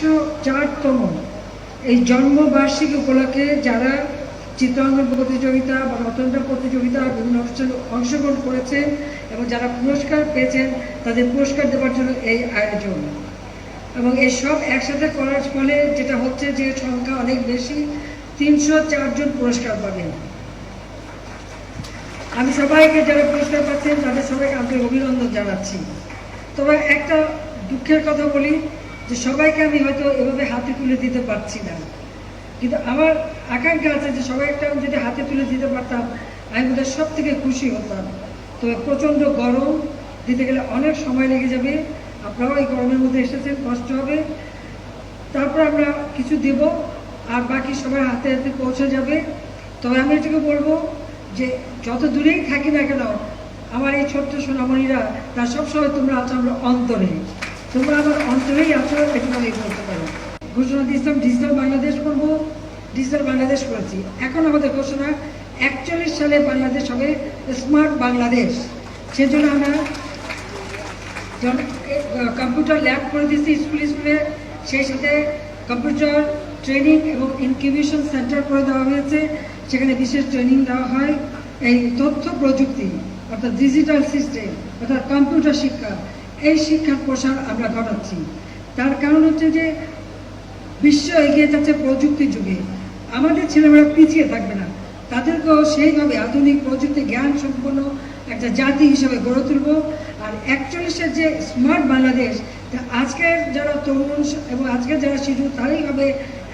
104তম এই জন্মবার্ষিকী উপলক্ষে যারা চিত্রাঙ্কন প্রতিযোগিতা বা রচনা প্রতিযোগিতা বিভিন্ন অনুষ্ঠানে অংশগ্রহণ করেছেন এবং যারা পুরস্কার পেয়েছেন তাদের পুরস্কার দেওয়ার জন্য এই আয়োজন। এবং এই সব একসাথে করার ফলে যেটা হচ্ছে যে সংখ্যা অনেক বেশি, 304 জন পুরস্কার পাবেন। আমি সবাইকে যারা পুরস্কার পাচ্ছেন তাদের সবাইকে আন্তরিক অভিনন্দন জানাচ্ছি। তবে একটা দুঃখের কথা বলি যে সবাইকে আমি হয়তো এভাবে হাতে তুলে দিতে পারছি না, কিন্তু আমার আকাঙ্ক্ষা আছে যে সবাইকে যদি হাতে তুলে দিতে পারতাম আমি বোধহয় সব থেকে খুশি হতাম। তবে প্রচণ্ড গরম, দিতে গেলে অনেক সময় লেগে যাবে, আপনারাও এই গরমের মধ্যে এসেছেন, কষ্ট হবে। তারপর আমরা কিছু দেব আর বাকি সবার হাতে হাতে পৌঁছে যাবে। তবে আমি এটাকে বলবো যে যত দূরেই থাকি না কেন আমার এই ছোট্ট সোনামণিরা তার সবসময় তোমরা আছো আমার অন্তরে, তোমরা আমার অন্তরেই আছো, এটা আমি বলতে পারি। ঘোষণা দিয়েছিলাম ডিজিটাল বাংলাদেশ করবো, ডিজিটাল বাংলাদেশ করেছি। এখন আমাদের ঘোষণা 41 সালে বাংলাদেশ হবে স্মার্ট বাংলাদেশ। সেজন্য আমরা কম্পিউটার ল্যাব করে দিয়েছি স্কুলে, সেই সাথে কম্পিউটার ট্রেনিং এবং ইনকিউবেশন সেন্টার করে দেওয়া হয়েছে, সেখানে বিশেষ ট্রেনিং দেওয়া হয়। এই তথ্য প্রযুক্তি অর্থাৎ ডিজিটাল সিস্টেম অর্থাৎ কম্পিউটার শিক্ষা, এই শিক্ষার প্রসার আমরা ঘটাচ্ছি। তার কারণ হচ্ছে যে বিশ্ব এগিয়ে যাচ্ছে প্রযুক্তির যুগে, আমাদের ছেলেমেয়েরা পিছিয়ে থাকবে না, তাদেরকেও সেইভাবে আধুনিক প্রযুক্তি জ্ঞান সম্পন্ন একটা জাতি হিসেবে গড়ে তুলব। আর 41-এর যে স্মার্ট বাংলাদেশ, আজকের যারা তরুণ এবং আজকের যারা শিশু তারাই হবে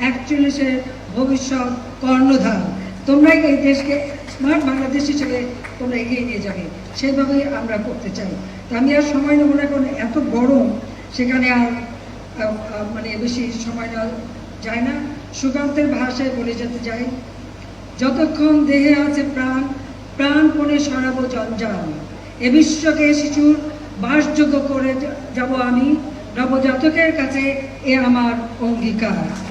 41-এর ভবিষ্যৎ কর্ণধার। তোমরাই এই দেশকে স্মার্ট বাংলাদেশ হিসেবে তোমরা এগিয়ে নিয়ে যাবে, সেইভাবেই আমরা করতে চাই। তো আমি আর সময় নেব না, কারণ এত গরম, সেখানে আর মানে বেশি সময় নেওয়া যায় না। সুকান্তের ভাষায় বলে যেতে চাই, যতক্ষণ দেহে আছে প্রাণ, প্রাণপণে সরাবো জঞ্জাল, এ বিশ্বকে শিশুর বাসযোগ্য করে যাব আমি, নবজাতকের কাছে এ আমার অঙ্গীকার।